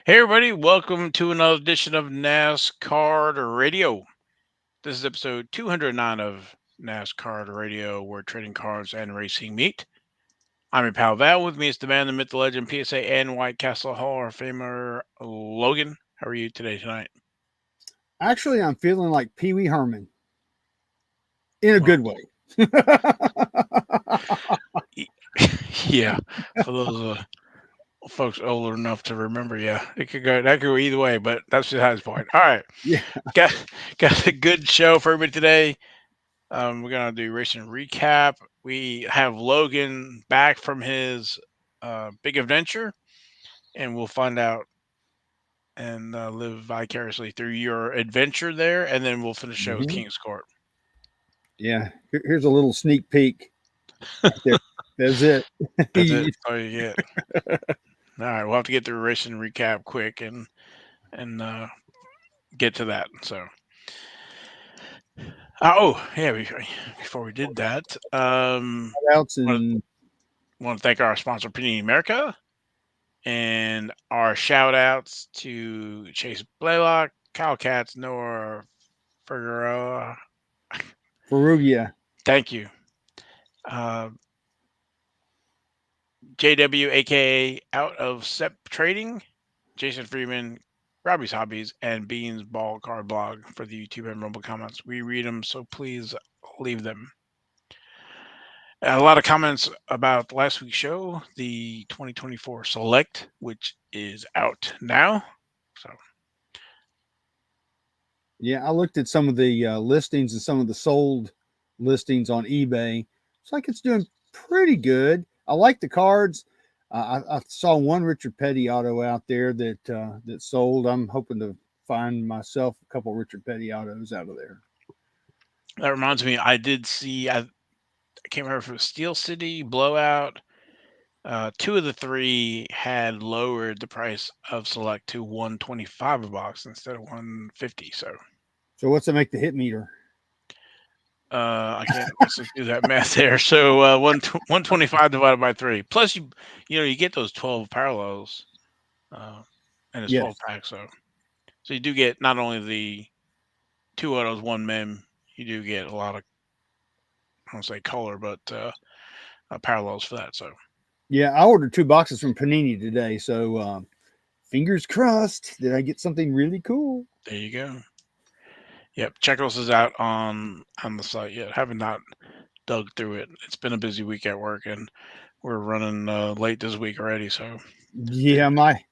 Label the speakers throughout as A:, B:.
A: Hey everybody, welcome to another edition of NasCard Radio. This is episode 209 of NasCard Radio, where trading cards and racing meet. I'm your pal Val. With me is the man, the myth, the legend, PSA and White Castle Hall of Famer Logan. How are you today tonight?
B: Actually, I'm feeling like Pee Wee Herman in a
A: Well,
B: good way.
A: y- yeah, for those folks old enough to remember, yeah, that could go either way, but that's besides the point. All right,
B: Yeah.
A: got got a good show for everybody today. We're gonna do racing recap. We have Logan back from his big adventure, and we'll find out and live vicariously through your adventure there, and then we'll finish the show with
B: Mhm.
A: King's Court.
B: Yeah. Here's a little sneak peek right there. That's it.
A: That's it. That's all you get. All right, we'll have to get through racing recap quick and get to that. So, yeah, before we did that,
B: Outs
A: want
B: and
A: to thank our sponsor, Panini America. And our shout outs to Chase Blaylock, Kyle Katz, Noah Figueroa.
B: Perugia.
A: Thank you. Uh, JW, aka Out of Sep Trading, Jason Freeman, Robbie's Hobbies, and Beans Ball Card Blog for the YouTube and Rumble comments. We read them, so please leave them. A lot of comments about last week's show, the 2024 Select, which is out now. So
B: Yeah, I looked at some of the listings and some of the sold listings on eBay. It's like it's doing pretty good. I like the cards. I saw one Richard Petty auto out there that sold. I'm hoping to find myself a couple Richard Petty autos out of there.
A: that reminds me, I did see, I can't remember if it was Steel City, Blowout. Two of the three had lowered the price of Select to 125 a box instead of 150. So
B: So what's it make the hit meter?
A: I can't let's do that math there. So 125 divided by three. Plus you get those 12 parallels and it's 12
B: Yes.
A: packs. So you do get not only the two autos, one mem. You do get a lot of I don't say color, but parallels for that. So
B: Yeah, I ordered 2 boxes from Panini today, so fingers crossed that I get something really cool.
A: there you go. Yep, check those out on the site yet. Haven't not dug through it. It's been a busy week at work, and we're running late this week already. So it,
B: Yeah, my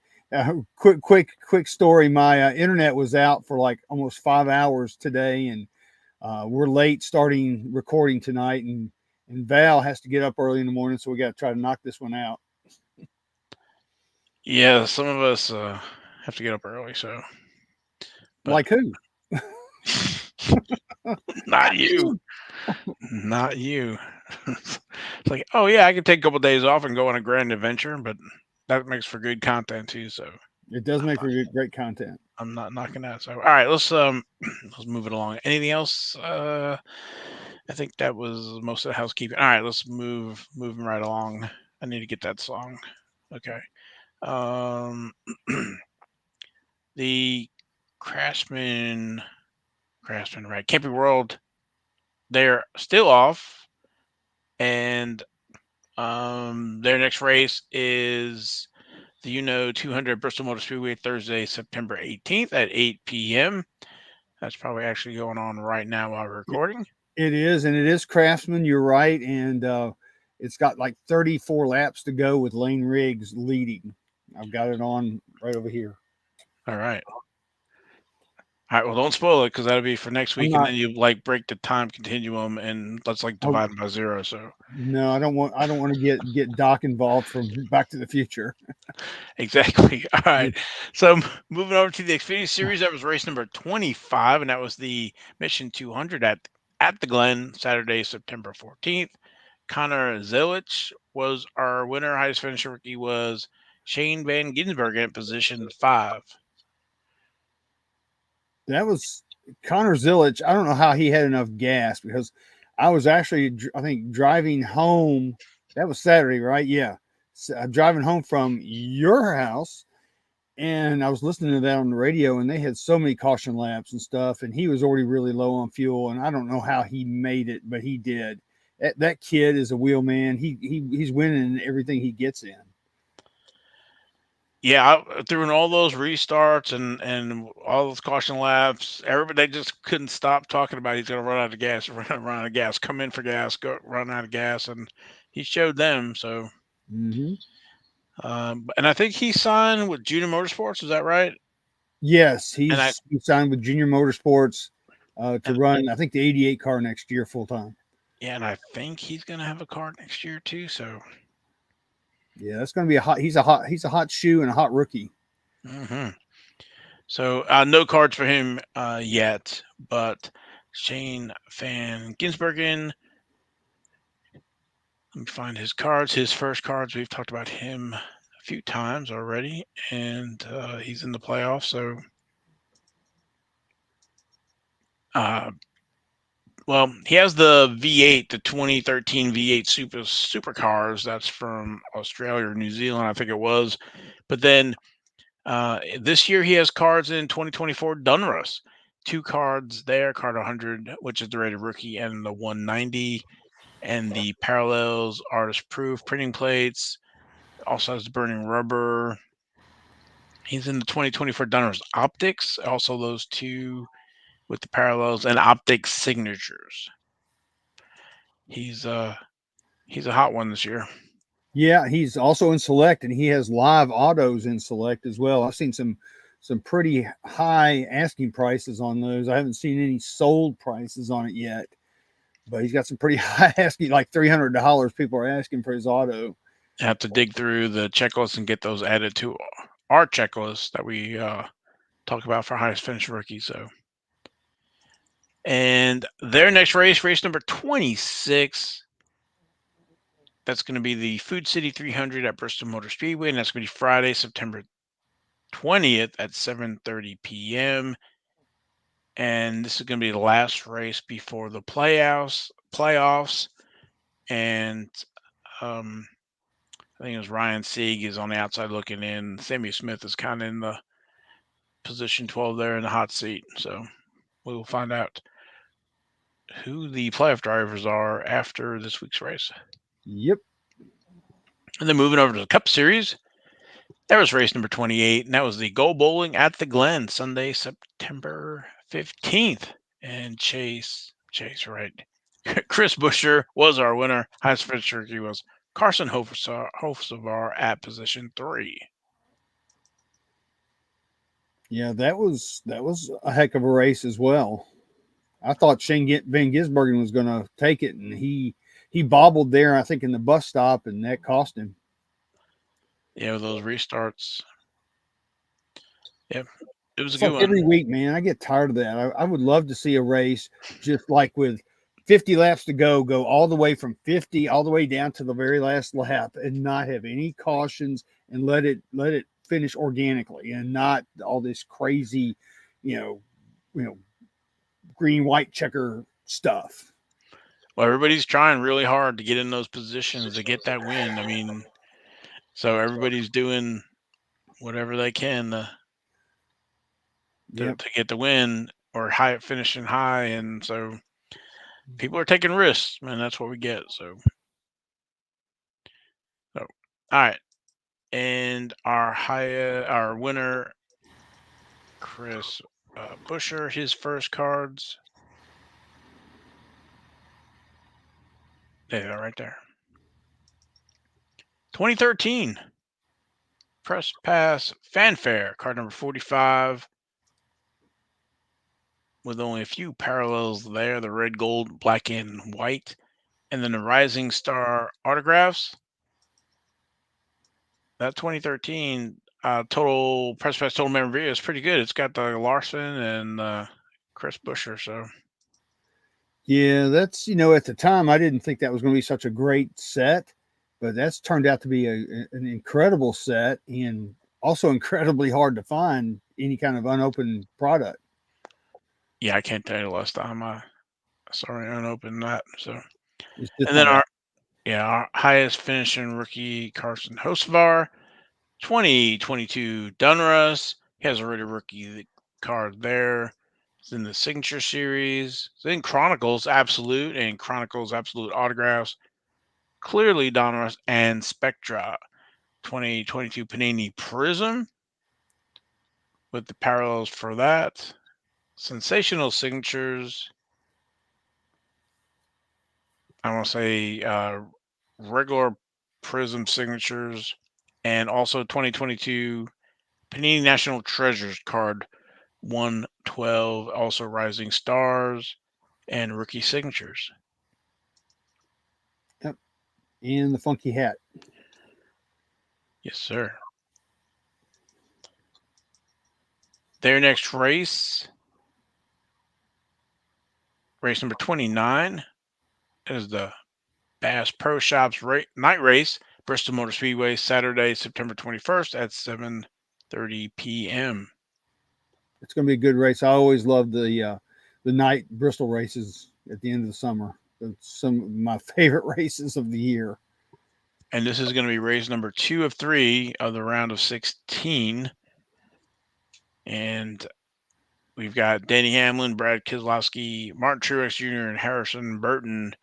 B: quick story. My internet was out for like almost 5 hours today, and we're late starting recording tonight, and Val has to get up early in the morning, so we got to try to knock this one out.
A: yeah, some of us have to get up early. So, but
B: Like who?
A: not you, not you. It's like, oh yeah, I could take a couple days off and go on a grand adventure, but that makes for good content too. So
B: It does
A: I'm
B: make
A: not,
B: for great content.
A: I'm not knocking that. So all right, let's move it along. Anything else? I think that was most of the housekeeping. All right, let's moving right along. I need to get that song. Okay. Um, the Craftsman, Craftsman, right? Camping World, they're still off, and their next race is the 200 Bristol Motor Speedway Thursday, September 18th at 8 p.m. That's probably actually going on right now while we're recording.
B: It is, and it is Craftsman. You're right, and it's got like 34 laps to go with Lane Riggs leading. I've got it on right over here.
A: All right. All right. Well, don't spoil it because that'll be for next
B: I'm
A: week, and
B: not.
A: then you like break the time continuum and let's like
B: Oh,
A: divide them by zero. So
B: no, I don't want. I don't want to get Doc involved from Back to the Future.
A: exactly. All right. So moving over to the Xfinity Series, that was race number 25, and that was the Mission 200 at the Glen, Saturday, September 14th. Connor Zilisch was our winner. Highest finisher rookie was Shane Van Gisbergen in position 5.
B: That was Connor Zilisch. I don't know how he had enough gas because I was actually, I think, driving home. That was Saturday, right? Yeah, driving home from your house, And I was listening to that on the radio, and they had so many caution laps and stuff, and he was already really low on fuel, and I don't know how he made it, but he did. That kid is a wheel man. He's winning everything he gets in.
A: Yeah, through all those restarts and all those caution laps, everybody they just couldn't stop talking about he's going to run out of gas, run out of gas, come in for gas, go run out of gas, and he showed them. So,
B: Mm-hmm.
A: and I think he signed with Junior Motorsports. Is that right?
B: Yes,
A: And I
B: he signed with Junior Motorsports to
A: and
B: run, I think, the '88 car next year full time.
A: yeah, and I think he's going to have a car next year too. So,
B: Yeah, that's going to be a hot. He's a hot shoe and a hot rookie.
A: hmm so no cards for him yet, but Shane Van Gisbergen. Let me find his cards. His first cards. We've talked about him a few times already, and he's in the playoffs. So, uh, well, he has the V8, the 2013 V8 supercars. That's from Australia or New Zealand, I think it was. But then this year he has cards in 2024 Dunros. Two cards there, card 100, which is the rated rookie, and the 190, and the parallels, artist proof, printing plates. Also has the burning rubber. He's in the 2024 Dunner's Optics. Also, those two with the parallels and optic signatures. He's uh he's a hot one this year.
B: Yeah, he's also in Select, and he has live autos in Select as well. I've seen some pretty high asking prices on those. I haven't seen any sold prices on it yet, but he's got some pretty high asking, like $300. People are asking for his auto.
A: I have to dig through the checklist and get those added to our checklist that we talk about for highest finish rookie. So, and their next race, race number 26. That's going to be the Food City 300 at Bristol Motor Speedway, and that's going to be Friday, September 20th at 7:30 p.m. And this is going to be the last race before the playoffs. And um, I think it was Ryan Sieg is on the outside looking in. Sammy Smith is kind of in the position 12 there in the hot seat. So we will find out who the playoff drivers are after this week's race.
B: Yep.
A: And then moving over to the Cup Series, that was race number 28, and that was the Go Bowling at the Glen, Sunday, September 15th. And right. Chris Buescher was our winner. Highest finisher he was Carson Hocevar at position 3.
B: Yeah, that was a heck of a race as well. I thought Van Gisbergen was going to take it, and he bobbled there, I think, in the bus stop, and that cost him.
A: Yeah, with those restarts. Yep, it was a
B: It's
A: good
B: like
A: one.
B: every week, man. I get tired of that. I would love to see a race just like with 50 laps to go all the way from 50 all the way down to the very last lap, and not have any cautions, and let it finish organically, and not all this crazy, you know, you know, green white checker stuff.
A: Well, everybody's trying really hard to get in those positions to get that win. I mean, so everybody's doing whatever they can
B: Yep.
A: to get the win or high finishing high, and so people are taking risks, man. That's what we get. So all right, and our winner, Chris Buescher, his first cards. There they are, right there. 2013 Press Pass Fanfare, card number 45, with only a few parallels there: the red, gold, black, and white, and then the Rising Star autographs. That 2013 total Press Pass total memorabilia is pretty good. It's got the Larson and Chris Buescher. So
B: Yeah, that's at the time I didn't think that was going to be such a great set, but that's turned out to be an incredible set, and also incredibly hard to find any kind of unopened product.
A: yeah, I can't tell you the last time I saw it unopened that. So
B: It's just
A: and then
B: not out.
A: our highest finishing rookie Carson Hocevar. 2022 Dunruss. He has already rookie card there. It's in the Signature Series. It's in Chronicles Absolute and Chronicles Absolute Autographs. Clearly Donruss and Spectra. 2022 Panini Prism with the parallels for that. Sensational signatures. I want to say regular Prism signatures, and also 2022 Panini National Treasures card 112, also Rising Stars and rookie signatures.
B: Yep. And the funky hat.
A: Yes, sir. Their next race, race number 29, is the Bass Pro Shops night race, Bristol Motor Speedway, Saturday, September 21st at 7:30 p.m.
B: It's going to be a good race. I always love the night Bristol races at the end of the summer. It's some of my favorite races of the year.
A: And this is going to be race number 2 of 3 of the round of 16. And we've got Danny Hamlin, Brad Keselowski, Martin Truex Jr., and Harrison Burton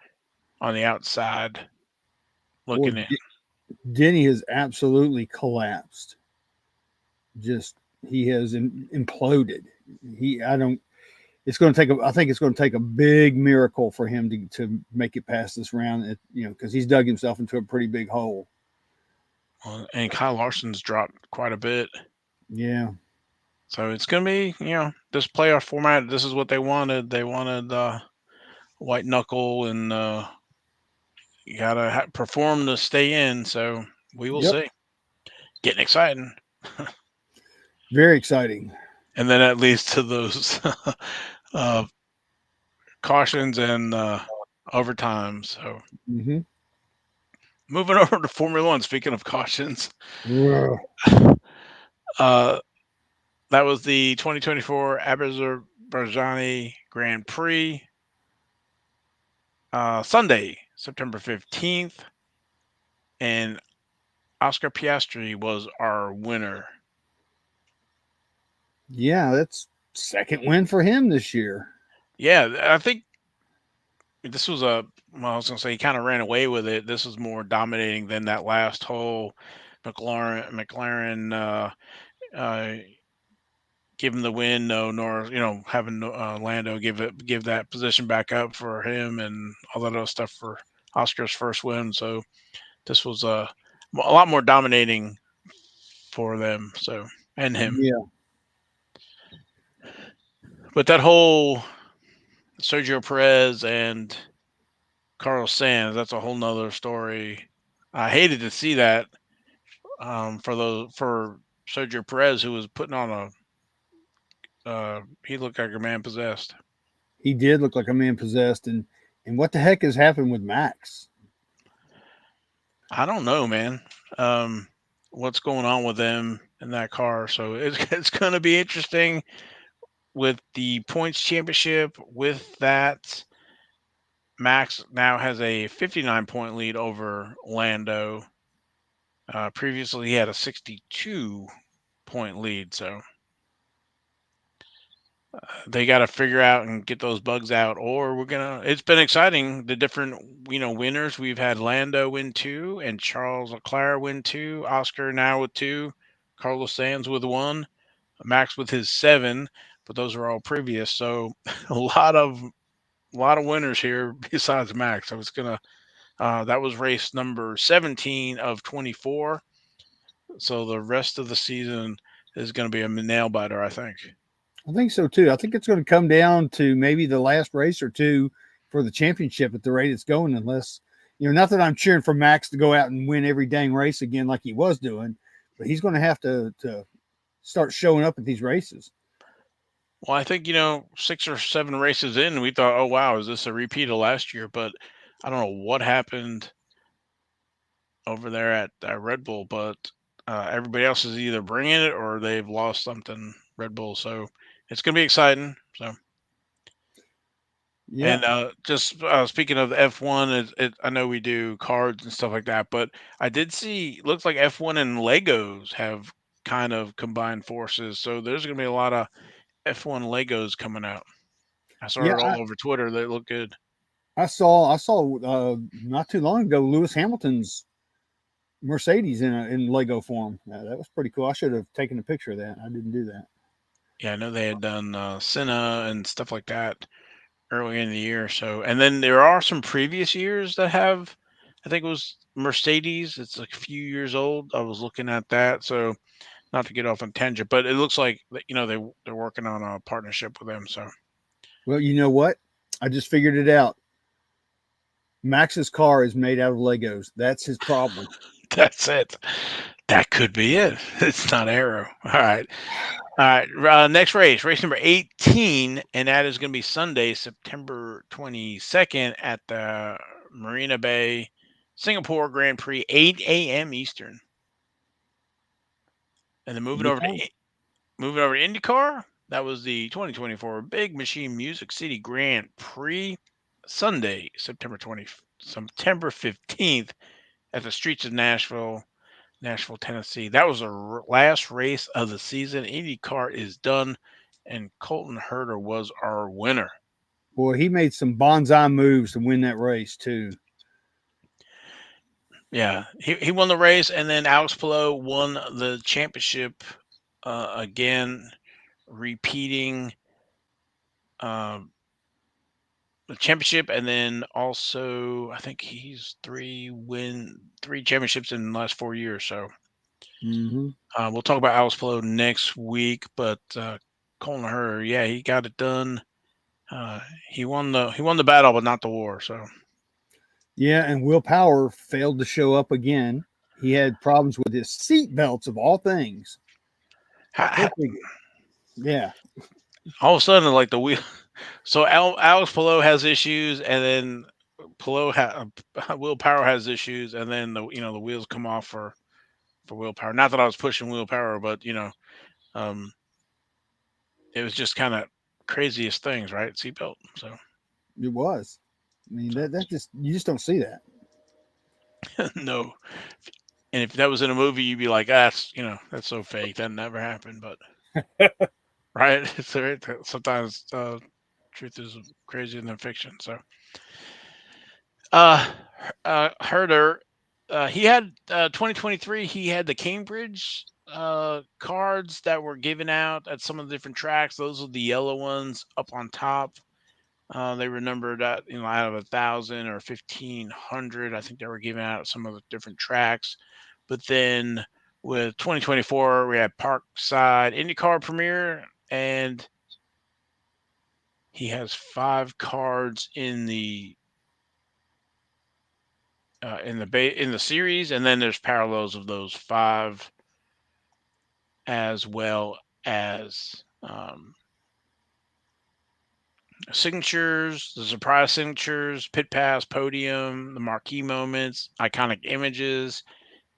A: on the outside
B: Boy,
A: looking in.
B: Denny has absolutely collapsed. Just he has imploded. I don't. It's going to take. I think it's going to take a big miracle for him to make it past this round. Because he's dug himself into a pretty big hole.
A: And Kyle Larson's dropped quite a bit.
B: Yeah.
A: So it's going to be, this playoff format. This is what they wanted. They wanted white knuckle, and you got to perform to stay in. So we will see. Getting exciting.
B: Very exciting.
A: And then that leads to those cautions and overtime. So moving over to Formula One. Speaking of cautions, that was the 2024 Azerbaijan Grand Prix. Sunday, September 15th, and Oscar Piastri was our winner.
B: Yeah, that's second win for him this year.
A: Yeah, I think this was I was going to say he kind of ran away with it. This was more dominating than that last whole McLaren give him the win. No, nor having Lando give that position back up for him and all that other stuff for Oscar's first win. So this was a lot more dominating for them. So and him.
B: Yeah.
A: But that whole Sergio Perez and Carlos Sainz, that's a whole nother story. I hated to see that for Sergio Perez, who was putting on he looked like a man possessed.
B: He did look like a man possessed, and what the heck has happened with Max?
A: I don't know, man. What's going on with them in that car? So it's going to be interesting with the points championship. With that, Max now has a 59-point lead over Lando. Previously, he had a 62-point lead, so they got to figure out and get those bugs out, or we're gonna. It's been exciting. The different winners we've had: Lando win 2, and Charles Leclerc win 2. Oscar now with 2, Carlos Sainz with 1, Max with his 7. But those are all previous, so a lot of winners here besides Max. So it's gonna. That was race number 17 of 24. So the rest of the season is going to be a nail biter, I think.
B: I think so too. I think it's going to come down to maybe the last race or two for the championship at the rate it's going, unless, not that I'm cheering for Max to go out and win every dang race again like he was doing, but he's going to have to start showing up at these races.
A: Well, I think, 6 or 7 races in, we thought, oh, wow, is this a repeat of last year? But I don't know what happened over there at Red Bull, but everybody else is either bringing it or they've lost something, Red Bull. So it's going to be exciting. So
B: Yeah,
A: And just speaking of F1, I know we do cards and stuff like that, but I did see looks like F1 and Legos have kind of combined forces. So there's going to be a lot of F1 Legos coming out. I saw
B: yeah.
A: it all over Twitter. They look good.
B: I saw not too long ago Lewis Hamilton's Mercedes in Lego form. That was pretty cool. I should have taken a picture of that. I didn't do that.
A: Yeah, I know they had done Senna and stuff like that early in the year. So, and then there are some previous years that have, I think it was Mercedes. It's like a few years old. I was looking at that. So, not to get off on tangent, but it looks like they're working on a partnership with them. So
B: Well, you know what? I just figured it out. Max's car is made out of Legos. That's his problem.
A: that's it. That could be it. It's not Arrow. All right. All right. Next race number 18, and that is going to be Sunday, September 22nd at the Marina Bay Singapore Grand Prix, 8 a.m. Eastern. And then
B: Anytime.
A: moving over to IndyCar. That was the 2024 Big Machine Music City Grand Prix, Sunday, September 15th at the streets of Nashville, Tennessee. That was the last race of the season. IndyCar is done, and Colton Herta was our winner.
B: Boy, he made some bonsai moves to win that race too.
A: Yeah, he won the race, and then Alex Palou won the championship again, repeating uh, the championship, and then also I think he's three championships in the last 4 years. So
B: Mm-hmm.
A: we'll talk about Alex Palou next week, but Colton Herta, yeah, he got it done. Uh, he won the battle, but not the war. So
B: Yeah, and Will Power failed to show up again. He had problems with his seat belts of all things.
A: ha-
B: Go
A: ha-
B: figure. Yeah,
A: all of a sudden, like the wheel. So Alex Palou has issues, and then Will Power has issues, and then the wheels come off for Will Power. Not that I was pushing Will Power, but um, it was just kind of craziest things, right? Seatbelt. So
B: it was. I mean, that just you just don't see that.
A: no, and if that was in a movie, you'd be like, that's so fake. That never happened. But right, it's sometimes truth is crazier than fiction. So Uh, Herder, he had 2023. He had the Cambridge cards that were given out at some of the different tracks. Those are the yellow ones up on top. They were numbered at out of 1,000 or 1,500. I think they were given out at some of the different tracks. But then with 2024, we had Parkside IndyCar Premiere, and he has 5 cards in the series, and then there's parallels of those 5 as well as signatures, the surprise signatures, pit pass, podium, the marquee moments, iconic images,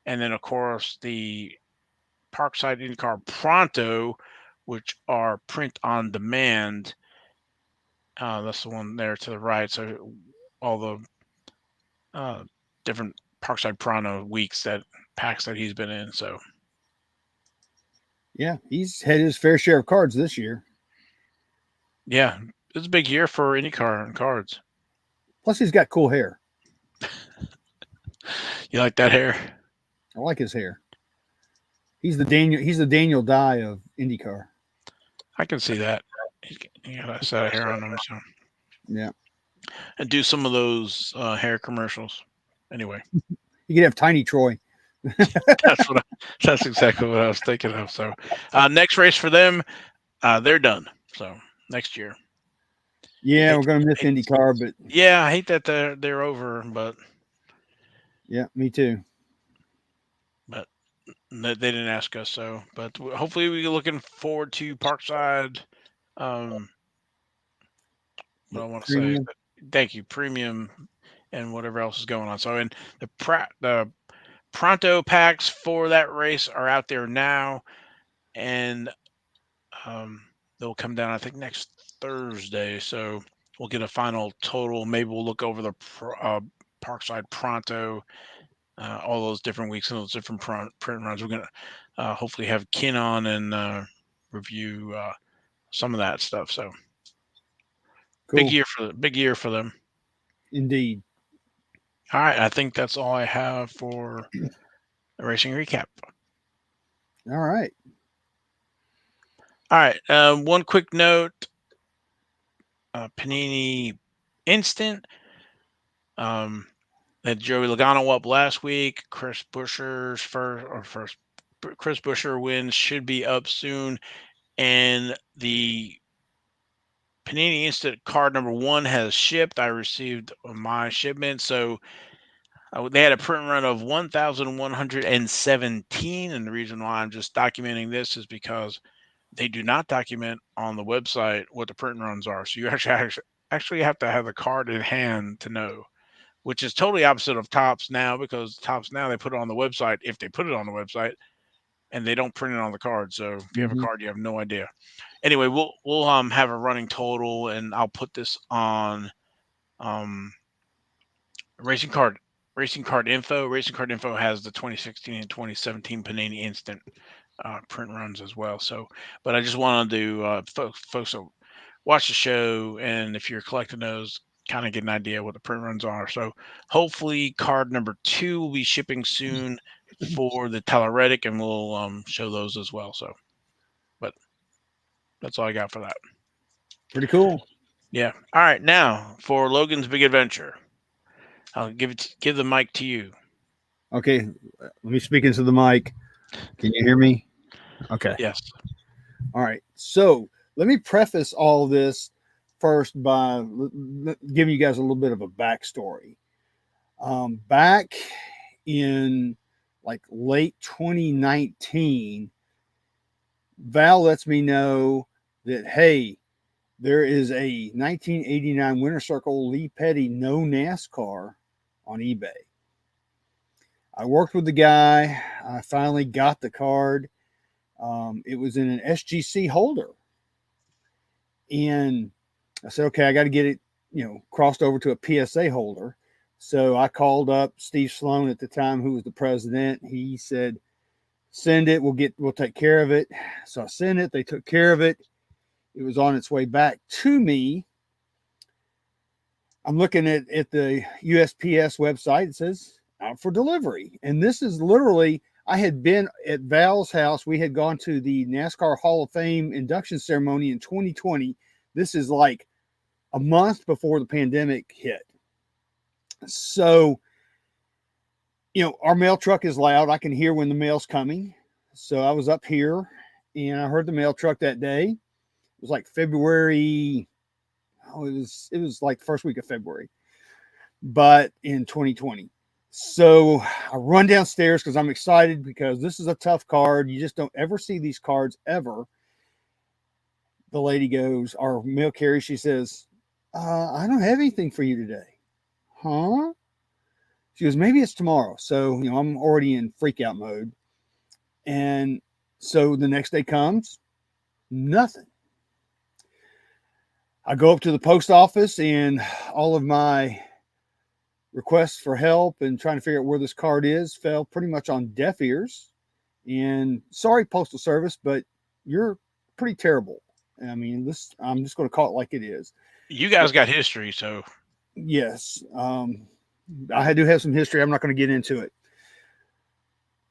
A: and then of course the Parkside IndyCar Pronto, which are print on demand. That's the one there to the right. So all the uh, different Parkside Pronto weeks that packs that he's been in. So
B: Yeah, he's had his fair share of cards this year.
A: yeah, it's a big year for IndyCar and cards.
B: Plus, he's got cool hair.
A: You like that hair?
B: I like his hair. He's the Daniel. He's the Daniel Dye of IndyCar.
A: I can see that. He got a set of hair on him, so
B: Yeah,
A: and do some of those hair commercials. Anyway,
B: you could have Tiny Troy.
A: that's that's exactly what I was thinking of. So, next race for them, they're done. So next year,
B: Yeah,
A: hate,
B: we're gonna miss
A: hate,
B: IndyCar, but
A: yeah, I hate that they're over,
B: yeah, me too.
A: but they didn't ask us. So, but hopefully we're looking forward to Parkside. Um, what I want to say,
B: Premium.
A: thank you, premium, and whatever else is going on. So, and the pronto packs for that race are out there now, and they'll come down I think next Thursday. So we'll get a final total. Maybe we'll look over the Parkside Pronto, all those different weeks and those different print runs. We're gonna hopefully have Ken on and review some of that stuff. So
B: Cool.
A: big year for them.
B: Indeed.
A: All right, I think that's all I have for the racing recap.
B: All right.
A: All right, one quick note: Panini Instant. Had Joey Logano up last week. Chris Buescher wins should be up soon, and the Panini Instant card number 1 has shipped. I received my shipment, so they had a print run of 1,117, and the reason why I'm just documenting this is because they do not document on the website what the print runs are. So you actually have to have the card in hand to know, which is totally opposite of Tops now, because Tops now they put it on the website if they put it on the website, and they don't print it on the card. So if you have a
B: Mm-hmm.
A: card, you have no idea. Anyway, we'll have a running total, and I'll put this on um Racing Card Racing Card Info. Racing Card Info has the 2016 and 2017 Panini Instant print runs as well. So, but I just wanted to folks watch the show, and if you're collecting those, kind of get an idea what the print runs are. So, hopefully, card number 2 will be shipping soon for the Tyler Reddick, and we'll show those as well. So, but that's all I got for that.
B: Pretty cool.
A: Yeah. All right. Now for Logan's Big Adventure, I'll give the mic to you.
B: Okay. Let me speak into the mic. Can you hear me? Okay.
A: Yes.
B: All right. So let me preface all this first by giving you guys a little bit of a backstory. Back in like late 2019, Val lets me know that, hey, there is a 1989 Winter Circle Lee Petty no NASCAR on eBay. I worked with the guy. I finally got the card. It was in an SGC holder. And I said, okay, I got to get it, crossed over to a PSA holder. So I called up Steve Sloan at the time, who was the president. He said, send it. We'll take care of it. So I sent it. They took care of it. It was on its way back to me. I'm looking at the USPS website. It says out for delivery. And this is literally, I had been at Val's house. We had gone to the NASCAR Hall of Fame induction ceremony in 2020. This is like a month before the pandemic hit. So, our mail truck is loud. I can hear when the mail's coming. So I was up here and I heard the mail truck that day. It was like February. It was like the first week of February, but in 2020. So I run downstairs because I'm excited, because this is a tough card. You just don't ever see these cards ever. The lady goes, our mail carrier, she says, I don't have anything for you today. Huh? She goes, maybe it's tomorrow. So, I'm already in freak out mode. And so the next day comes, nothing. I go up to the post office, and all of my requests for help and trying to figure out where this card is fell pretty much on deaf ears. And sorry, Postal Service, but you're pretty terrible. I mean, I'm just going to call it like it is.
A: You guys got history, so
B: Yes. I do have some history. I'm not going to get into it.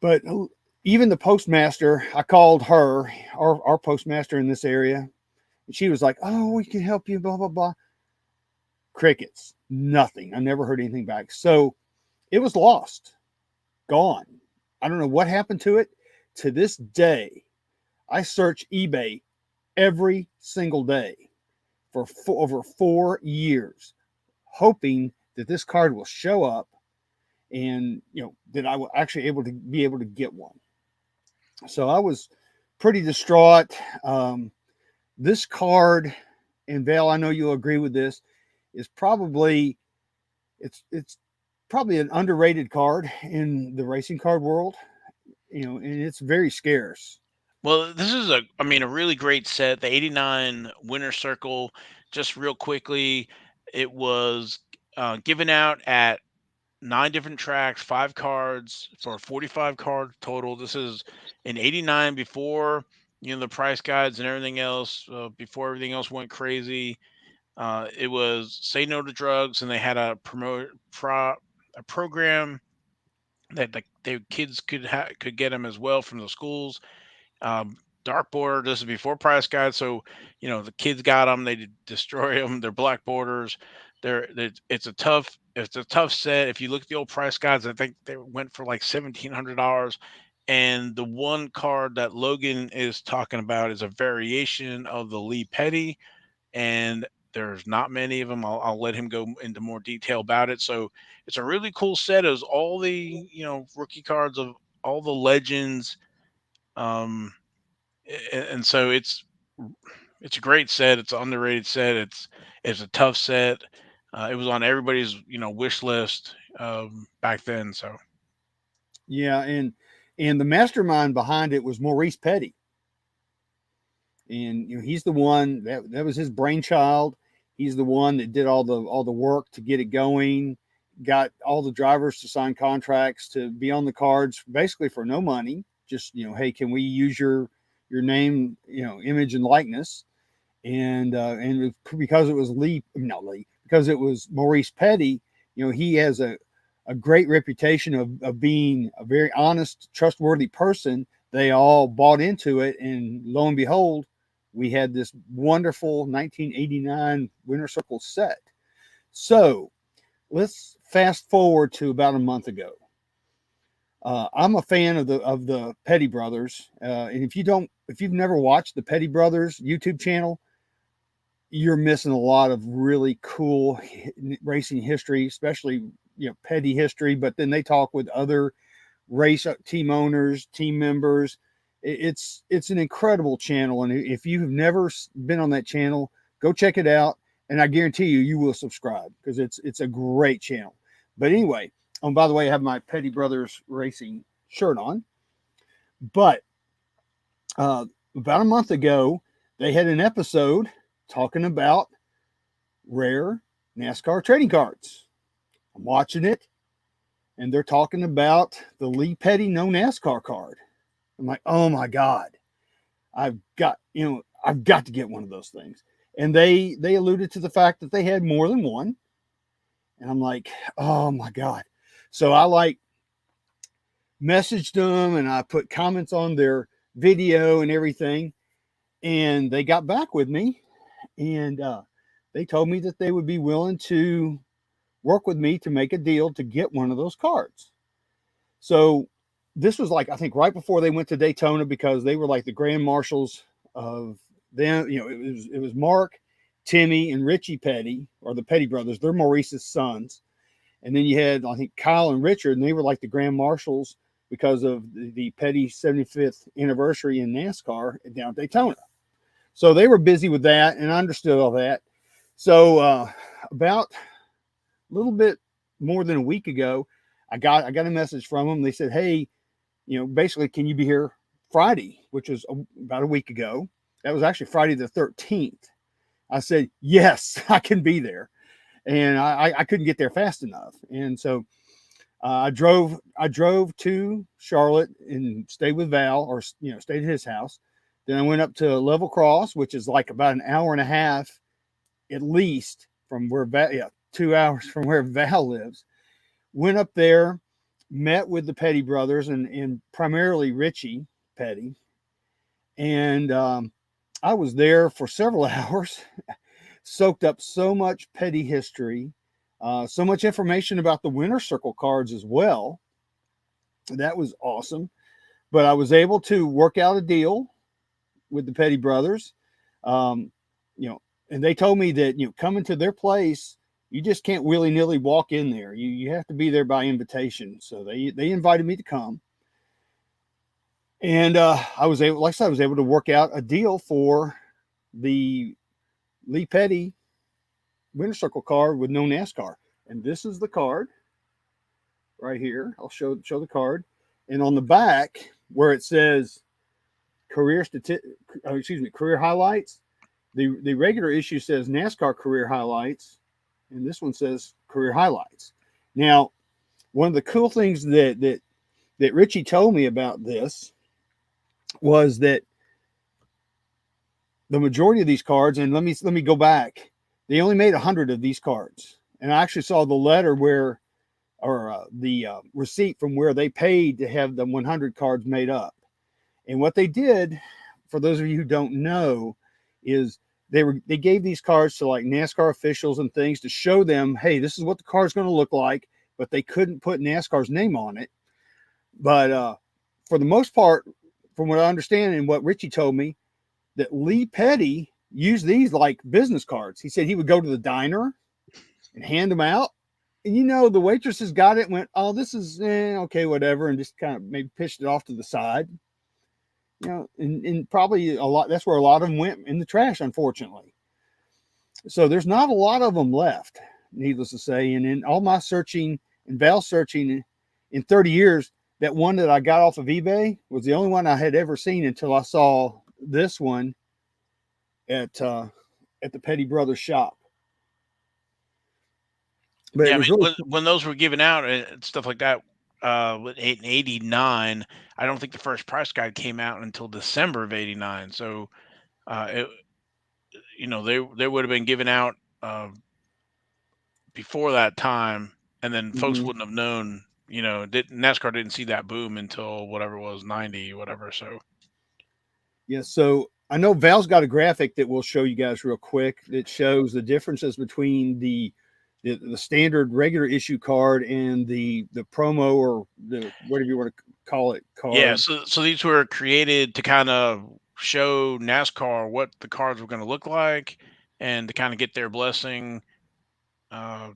B: But even the postmaster, I called her, our postmaster in this area, and she was like, oh, we can help you, blah, blah, blah. Crickets, nothing. I never heard anything back. So it was lost, gone. I don't know what happened to it. To this day, I search eBay every single day for over 4 years, hoping that this card will show up and, that I will actually be able to get one. So I was pretty distraught. This card, and Val, I know you'll agree with this, is probably it's probably an underrated card in the racing card world, and it's very scarce.
A: well, this is a really great set. The '89 Winter Circle just real quickly, it was given out at 9 different tracks, 5 cards for a 45 card total. This is in '89 before the price guides and everything else. Before everything else went crazy, it was say no to drugs, and they had a program that the kids could get them as well from the schools. Dartboard. This is before price guide, so the kids got them. They destroy them. They're black borders. It's a tough set. If you look at the old price guides, I think they went for like $1,700. And the one card that Logan is talking about is a variation of the Lee Petty, and there's not many of them. I'll let him go into more detail about it. So it's a really cool set. It was all the rookie cards of all the legends. Um, and so it's a great set. It's an underrated set. It's a tough set. It was on everybody's wish list back then. So
B: Yeah, and the mastermind behind it was Maurice Petty, and he's the one that was his brainchild. He's the one that did all the work to get it going, got all the drivers to sign contracts to be on the cards, basically for no money. Just hey, can we use your name, image and likeness? And because it was not Lee, because it was Maurice Petty, he has a great reputation of being a very honest, trustworthy person. They all bought into it, and lo and behold, we had this wonderful 1989 Winter Circle set. So let's fast forward to about a month ago. I'm a fan of the Petty brothers, and if you've never watched the Petty brothers YouTube channel, you're missing a lot of really cool racing history, especially Petty history. But then they talk with other race team owners, team members. It's an incredible channel, and if you've never been on that channel, go check it out, and I guarantee you will subscribe because it's a great channel. But anyway, by the way, I have my Petty Brothers Racing shirt on. But about a month ago, they had an episode talking about rare NASCAR trading cards. I'm watching it, and they're talking about the Lee Petty no NASCAR card. I'm like, oh my God, I've got to get one of those things. And they alluded to the fact that they had more than one. And I'm like, oh my God. So I messaged them, and I put comments on their video and everything. And they got back with me, and they told me that they would be willing to work with me to make a deal to get one of those cards. So this was I think right before they went to Daytona, because they were like the grand marshals of them. It was Mark, Timmy, and Richie Petty, or the Petty brothers. They're Maurice's sons. And then you had, I think, Kyle and Richard, and they were like the grand marshals because of the Petty 75th anniversary in NASCAR down at Daytona. So they were busy with that, and I understood all that. So about a little bit more than a week ago, I got a message from them. They said, hey, basically, can you be here Friday, which was about a week ago. That was actually Friday the 13th. I said, yes, I can be there. And I couldn't get there fast enough. And so I drove to Charlotte and stayed with Val, or stayed at his house. Then I went up to Level Cross, which is like about an hour and a half at least from where 2 hours from where Val lives. Went up there, met with the Petty brothers, and primarily Richie Petty. And I was there for several hours, soaked up so much Petty history, so much information about the Winter Circle cards as well. That was awesome. But I was able to work out a deal with the Petty brothers. And they told me that, coming to their place, you just can't willy-nilly walk in there. You have to be there by invitation. So they invited me to come. And I was able to work out a deal for the Lee Petty Winter Circle card with no NASCAR. And this is the card right here. I'll show the card. And on the back, where it says career highlights, The regular issue says NASCAR career highlights, and this one says career highlights. Now, one of the cool things that Richie told me about this was that the majority of these cards, and let me go back. They only made 100 of these cards, and I actually saw the letter where, or the receipt from where they paid to have the 100 cards made up. And what they did, for those of you who don't know, is they gave these cards to like NASCAR officials and things to show them, hey, this is what the card's going to look like, but they couldn't put NASCAR's name on it. But for the most part, from what I understand and what Richie told me, that Lee Petty used these like business cards. He said he would go to the diner and hand them out. And, the waitresses got it and went, oh, this is okay, whatever, and just kind of maybe pitched it off to the side. And probably a lot, that's where a lot of them went in the trash, unfortunately. So there's not a lot of them left, needless to say. And in all my searching and Val searching in 30 years, that one that I got off of eBay was the only one I had ever seen until I saw this one at the Petty Brothers shop.
A: But yeah, really when those were given out and stuff like that, in '89, I don't think the first price guide came out until December of '89. So, they would have been given out before that time, and then folks wouldn't have known. NASCAR didn't see that boom until whatever it was, 90, whatever. So,
B: yeah. So I know Val's got a graphic that we'll show you guys real quick that shows the differences between the standard regular issue card and the promo, or the whatever you want to call it, card.
A: Yeah, so these were created to kind of show NASCAR what the cards were going to look like, and to kind of get their blessing, to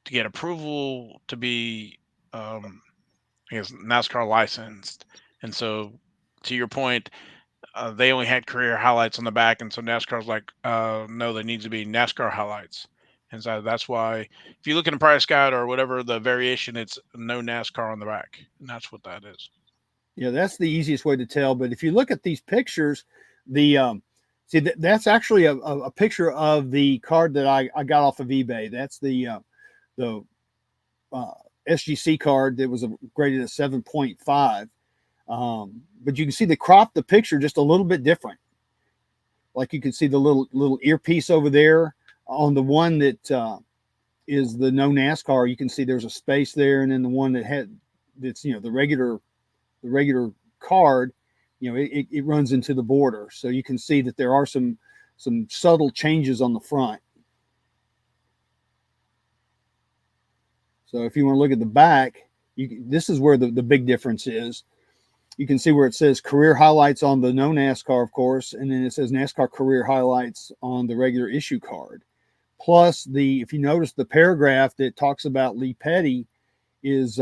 A: get approval to be, I guess, NASCAR licensed. And so, to your point, they only had career highlights on the back, and so NASCAR's like, no, there needs to be NASCAR highlights. And so that's why, if you look in the price guide or whatever the variation, it's no NASCAR on the back, and that's what that is.
B: Yeah, that's the easiest way to tell. But if you look at these pictures, that's actually a picture of the card that I got off of eBay. That's the SGC card that was graded at 7.5. But you can see they cropped the picture just a little bit different. Like you can see the little earpiece over there on the one that is the no NASCAR. You can see there's a space there, and then the one that's the regular card, it runs into the border. So you can see that there are some subtle changes on the front. So if you want to look at the back, this is where the big difference is. You can see where it says career highlights on the no NASCAR, of course, and then it says NASCAR career highlights on the regular issue card. Plus, if you notice the paragraph that talks about Lee Petty is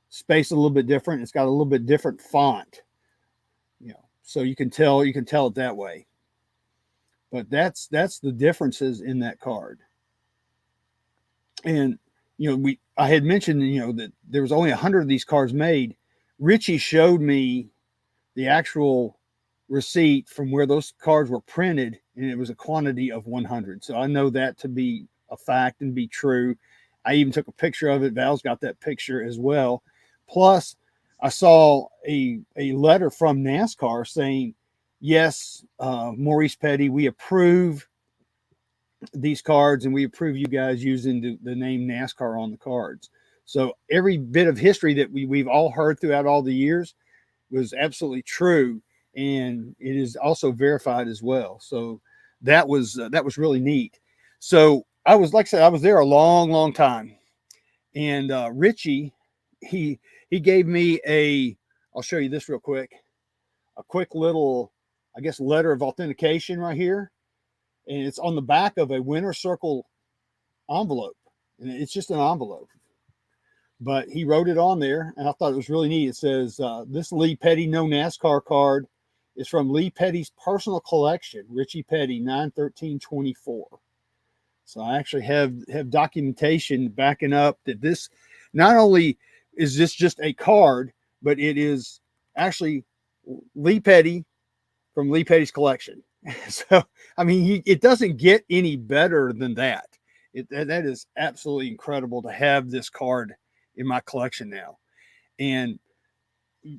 B: spaced a little bit different. It's got a little bit different font, so you can tell it that way. But that's the differences in that card. And I had mentioned that there was only 100 of these cards made. Richie showed me the actual receipt from where those cards were printed, and it was a quantity of 100. So I know that to be a fact and be true. I even took a picture of it. Val's got that picture as well. Plus, I saw a letter from NASCAR saying, yes, Maurice Petty, we approve these cards, and we approve you guys using the name NASCAR on the cards. So every bit of history that we've all heard throughout all the years was absolutely true, and it is also verified as well. So that was really neat. So I was there a long, long time, and Richie, he gave me I'll show you this real quick, a quick little, I guess, letter of authentication right here, and it's on the back of a winner circle envelope, and it's just an envelope. But he wrote it on there, and I thought it was really neat. It says, this Lee Petty no NASCAR card is from Lee Petty's personal collection, Richie Petty, 9/13/24. So I actually have documentation backing up that this not only is this just a card, but it is actually Lee Petty from Lee Petty's collection. So, I mean, it doesn't get any better than that. That is absolutely incredible to have this card in my collection now. And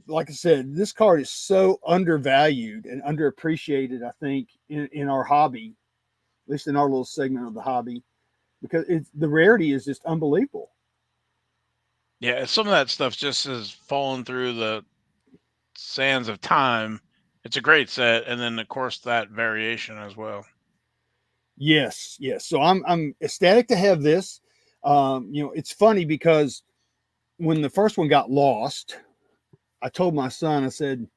B: like I said, this card is so undervalued and underappreciated, I think, in our hobby, at least in our little segment of the hobby, because the rarity is just unbelievable.
A: Yeah, some of that stuff just has fallen through the sands of time. It's a great set, and then of course that variation as well.
B: Yes, yes. So I'm ecstatic to have this. It's funny because when the first one got lost, I told my son, I said,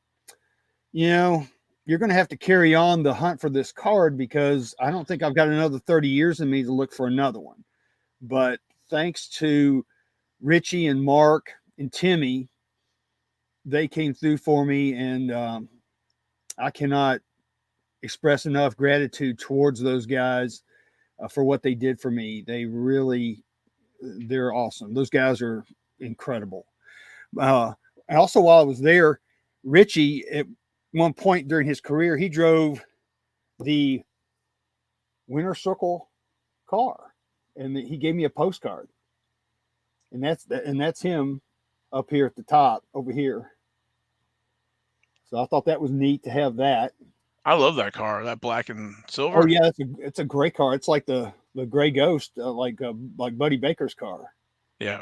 B: you know, you're going to have to carry on the hunt for this card because I don't think I've got another 30 years in me to look for another one. But thanks to Richie and Mark and Timmy, they came through for me, and I cannot express enough gratitude towards those guys for what they did for me. They're awesome. Those guys are incredible. Also, while I was there, Richie, at one point during his career, he drove the Winter Circle car, and he gave me a postcard, and that's him up here at the top over here. So I thought that was neat to have that.
A: I love that car, that black and
B: Oh
A: silver.
B: yeah, it's a great car. It's like the gray ghost, like Buddy Baker's car.
A: Yeah,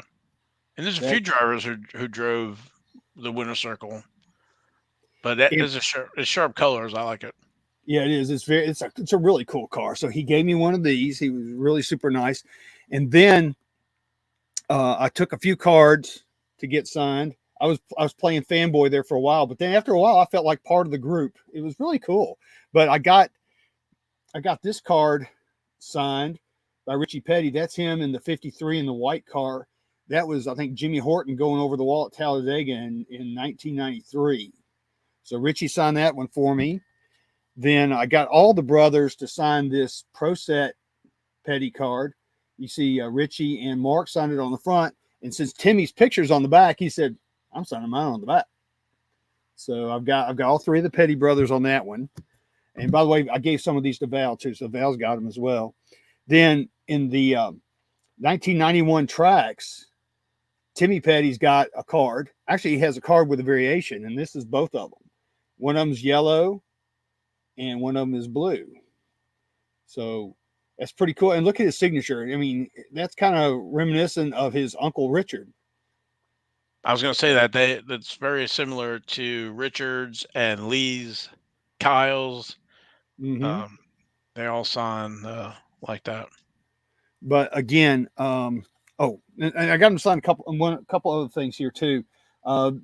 A: and there's a
B: That
A: few drivers who drove the Winter Circle, but that
B: it,
A: is it's sharp colors. I like it.
B: yeah, it is. It's a really cool car. So he gave me one of these. He was really super nice, and then I took a few cards to get signed. I was playing fanboy there for a while, but then after a while, I felt like part of the group. It was really cool. But I got this card signed by Richie Petty. That's him in the 53 in the white car. That was, I think, Jimmy Horton going over the wall at Talladega in 1993. So Richie signed that one for me. Then I got all the brothers to sign this Pro Set Petty card. You see Richie and Mark signed it on the front. And since Timmy's picture's on the back, he said, I'm signing mine on the back. So I've got all three of the Petty brothers on that one. And by the way, I gave some of these to Val too, so Val's got them as well. Then in the 1991 tracks, Timmy Petty's got a card. Actually, he has a card with a variation, and this is both of them. One of them's yellow, and one of them is blue. So that's pretty cool. And look at his signature. I mean, that's kind of reminiscent of his Uncle Richard.
A: I was going to say that's very similar to Richards and Lee's, Kyle's.
B: Mm-hmm.
A: Um, they all sign like that.
B: But again, and I got him signed a couple other things here too.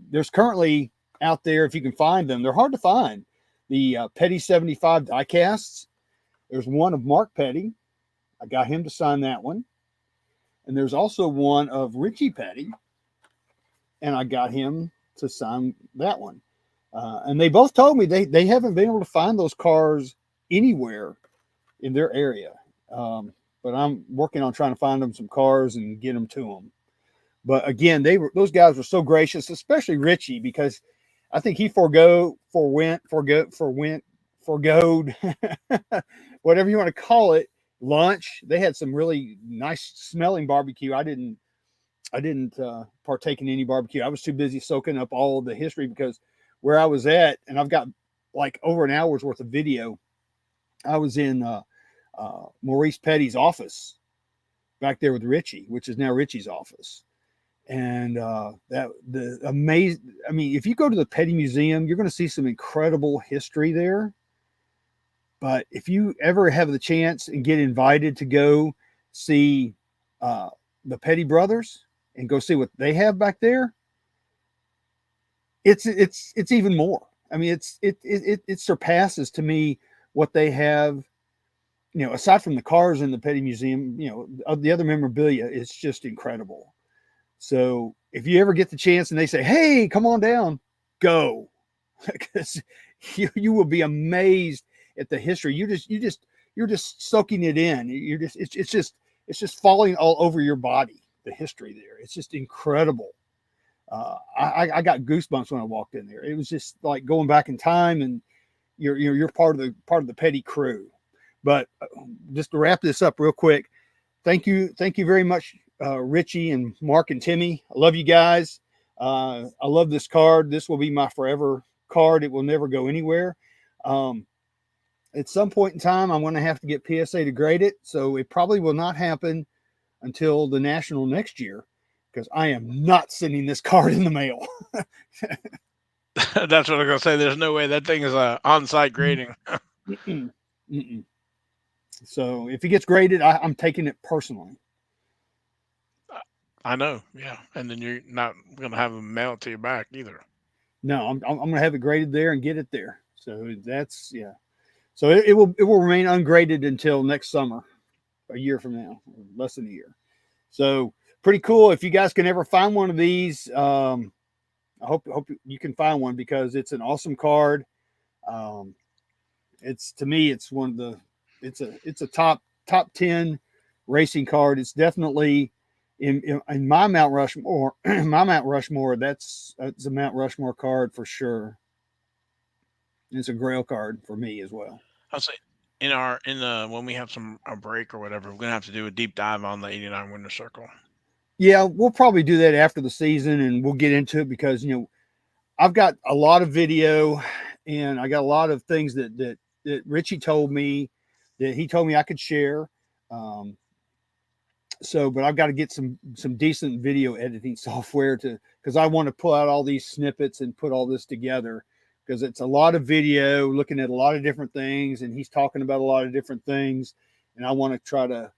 B: There's currently out there, if you can find them, they're hard to find. The Petty 75 diecasts. There's one of Mark Petty. I got him to sign that one. And there's also one of Richie Petty, and I got him to sign that one. And they both told me they haven't been able to find those cars anywhere in their area. But I'm working on trying to find them some cars and get them to them. But again, those guys were so gracious, especially Richie, because I think he forgoed whatever you want to call it, lunch. They had some really nice smelling barbecue. I didn't partake in any barbecue. I was too busy soaking up all of the history because where I was at, and I've got like over an hour's worth of video. I was in Maurice Petty's office back there with Richie, which is now Richie's office. And if you go to the Petty Museum, you're going to see some incredible history there. But if you ever have the chance and get invited to go see the Petty brothers and go see what they have back there, it's even more. I mean, it surpasses to me what they have. You know, aside from the cars in the Petty Museum, you know, the other memorabilia is just incredible. So if you ever get the chance and they say, "Hey, come on down," go, because you will be amazed at the history. You're just soaking it in. It's just falling all over your body. The history there, it's just incredible. I got goosebumps when I walked in there. It was just like going back in time, and you're part of the petty crew. But just to wrap this up real quick, thank you very much, Richie and Mark and Timmy. I love you guys. I love this card. This will be my forever card. It will never go anywhere. At some point in time, I'm going to have to get PSA to grade it, so it probably will not happen until the National next year, because I am not sending this card in the mail.
A: That's what I'm gonna say. There's no way that thing is on-site grading.
B: Mm-mm. Mm-mm. So if it gets graded, I'm taking it personally.
A: I know, yeah. And then you're not gonna have them mail it to you back either.
B: No, I'm going to have it graded there and get it there. So that's, yeah. So it will remain ungraded until next summer, a year from now, less than a year. So pretty cool. If you guys can ever find one of these, I hope you can find one, because it's an awesome card. It's, to me, it's one of the, it's a top 10 racing card. It's definitely in my Mount Rushmore. That's a Mount Rushmore card for sure. It's a Grail card for me as well.
A: I'll say in the when we have a break or whatever, we're gonna have to do a deep dive on the '89 Winter Circle.
B: Yeah, we'll probably do that after the season, and we'll get into it, because I've got a lot of video, and I got a lot of things that Richie told me, that he told me I could share. But I've got to get some decent video editing software because I want to pull out all these snippets and put all this together, because it's a lot of video looking at a lot of different things, and he's talking about a lot of different things, and I want to try to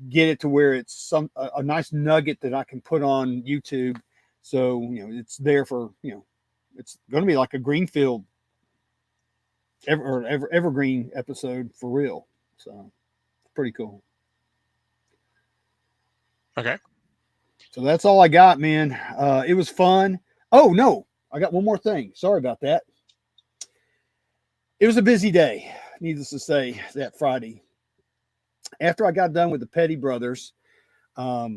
B: get it to where it's a nice nugget that I can put on YouTube. So it's there for it's going to be like a Greenfield evergreen episode for real. So it's pretty cool.
A: Okay.
B: So that's all I got, man. It was fun. Oh no, I got one more thing. Sorry about that. It was a busy day, needless to say, that Friday. After I got done with the Petty Brothers, I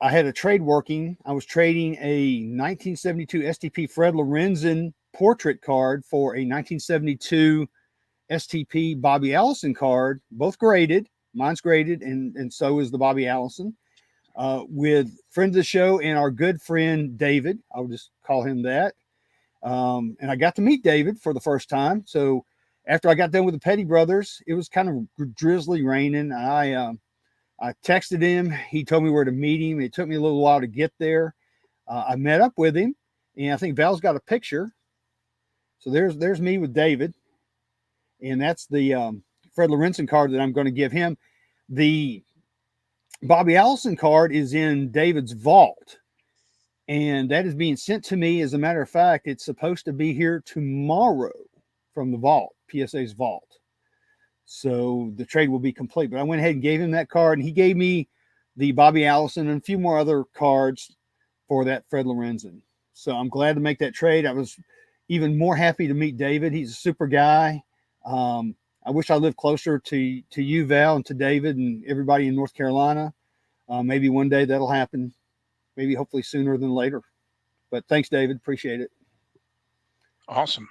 B: had a trade working. I was trading a 1972 STP Fred Lorenzen portrait card for a 1972 STP Bobby Allison card, both graded. Mine's graded, and so is the Bobby Allison. With friend of the show and our good friend David. I'll just call him that. And I got to meet David for the first time. So after I got done with the Petty Brothers, it was kind of drizzly raining. I texted him. He told me where to meet him. It took me a little while to get there. I met up with him, and I think Val's got a picture. So there's me with David, and that's the Fred Lorenzen card that I'm going to give him. The Bobby Allison card is in David's vault, and that is being sent to me. As a matter of fact, it's supposed to be here tomorrow from the vault, PSA's vault. So the trade will be complete. But I went ahead and gave him that card, and he gave me the Bobby Allison and a few more other cards for that Fred Lorenzen. So I'm glad to make that trade. I was even more happy to meet David. He's a super guy. I wish I lived closer to you, Val, and to David and everybody in North Carolina. Maybe one day that'll happen. Maybe hopefully sooner than later. But thanks, David. Appreciate it.
A: Awesome.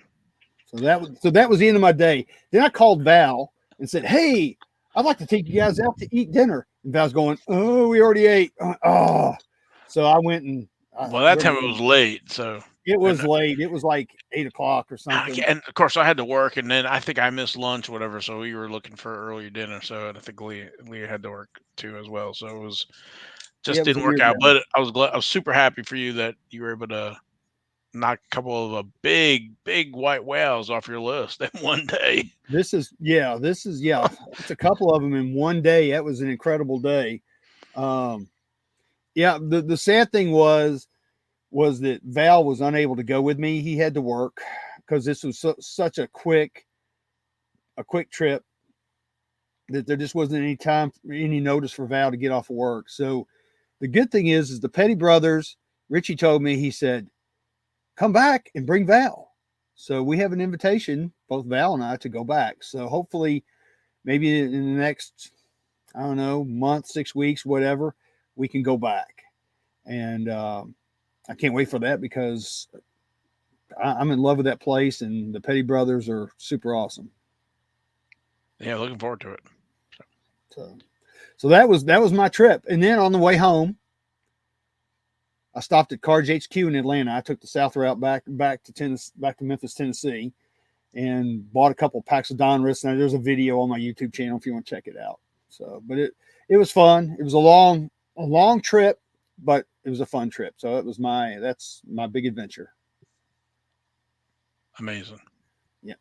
B: So that was the end of my day. Then I called Val and said, "Hey, I'd like to take you guys out to eat dinner." And Val's going, "Oh, we already ate." Oh, so I went and
A: well, that time it was late, so
B: it was late. It was like 8:00 or something.
A: And of course, I had to work, and then I think I missed lunch, or whatever. So we were looking for early dinner. So I think Leah had to work too as well. So it was just didn't work out. But I was super happy for you that you were able to knock a couple of big white whales off your list in one day.
B: This is it's a couple of them in one day. That was an incredible day. The sad thing was that Val was unable to go with me. He had to work because this was such a quick trip that there just wasn't any notice for Val to get off of work. So the good thing is the Petty Brothers, Richie told me, he said, "Come back and bring Val." So we have an invitation, both Val and I, to go back. So hopefully maybe in the next, I don't know, month, 6 weeks, whatever, we can go back. And I can't wait for that, because I'm in love with that place, and the Petty brothers are super awesome.
A: Yeah, looking forward to it.
B: So that was my trip. And then on the way home, I stopped at Cards HQ in Atlanta. I took the south route back to Memphis, Tennessee, and bought a couple packs of Donruss. And there's a video on my YouTube channel if you want to check it out. So, but it was fun. It was a long trip, but it was a fun trip. So that's my big adventure.
A: Amazing.
B: Yeah.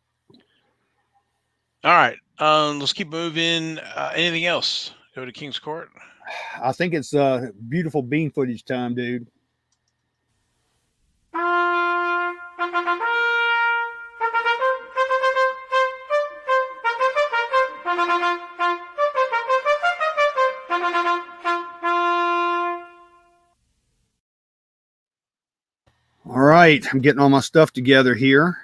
A: All right. Let's keep moving. Anything else? Go to King's Court.
B: I think it's beautiful bean footage time, dude. All right, I'm getting all my stuff together here.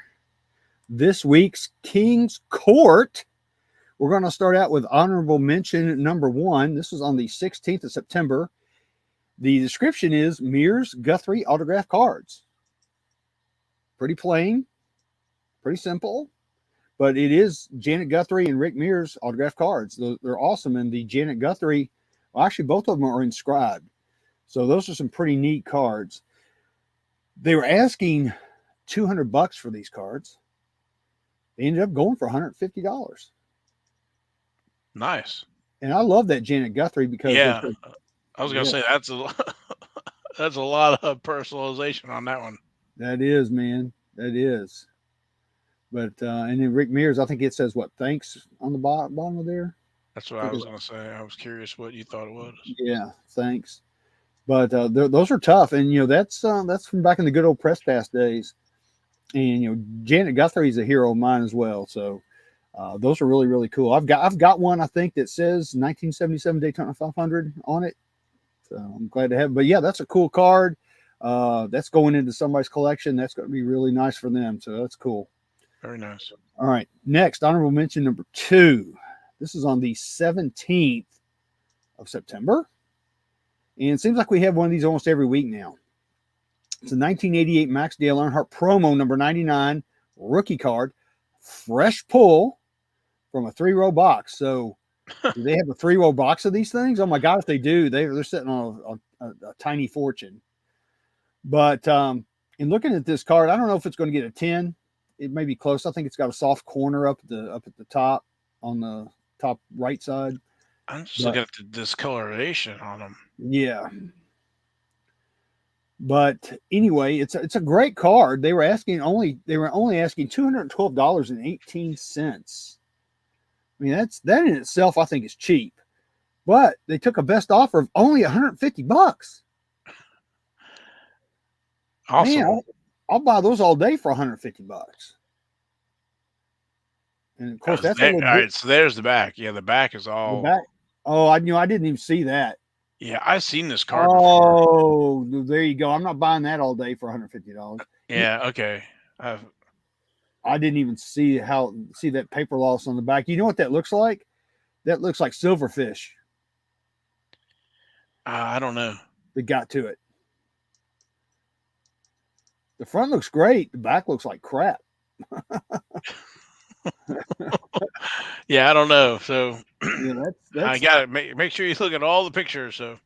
B: This week's King's Court, we're going to start out with honorable mention number 1. This is on the 16th of September. The description is Mears Guthrie autograph cards. Pretty plain, pretty simple, but it is Janet Guthrie and Rick Mears autograph cards. They're awesome, and the Janet Guthrie, well, actually both of them are inscribed. So those are some pretty neat cards. They were asking $200 for these cards. They ended up going for $150.
A: Nice.
B: And I love that Janet Guthrie because
A: I was gonna say that's a lot of personalization on that one.
B: That is, man. That is. But and then Rick Mears, I think it says what, thanks on the bottom of there.
A: That's what I was gonna say. I was curious what you thought it was.
B: Yeah, thanks. But those are tough, and that's from back in the good old press pass days. And Janet Guthrie is a hero of mine as well. So those are really, really cool. I've got one, I think, that says 1977 Daytona 500 on it. So I'm glad to have it. But yeah, that's a cool card. That's going into somebody's collection. That's going to be really nice for them. So that's cool.
A: Very nice.
B: All right. Next, honorable mention number 2. This is on the 17th of September. And it seems like we have one of these almost every week now. It's a 1988 Max Dale Earnhardt promo number 99 rookie card, fresh pull from a 3-row box. So do they have a 3-row box of these things? Oh my God, if they do, they're sitting on a tiny fortune. But in looking at this card, I don't know if it's going to get a 10. It may be close. I think it's got a soft corner up at the top on the top right side.
A: I'm just looking at the discoloration on them.
B: Yeah. But anyway, it's a great card. They were only asking $212.18. I mean, that in itself I think is cheap. But they took a best offer of only $150.
A: Awesome.
B: Man, I'll buy those all day for $150. And of course, that's
A: all right. So there's the back. Yeah, the back is all.
B: The back. Oh, I didn't even see that.
A: Yeah, I've seen this card before.
B: Oh, there you go. I'm not buying that all day for $150.
A: Yeah, okay.
B: I didn't even see that paper loss on the back. You know what that looks like? That looks like silverfish.
A: I don't know.
B: That got to it. The front looks great. The back looks like crap.
A: Yeah, I don't know. So
B: yeah, that's
A: I got it. Make sure you look at all the pictures. So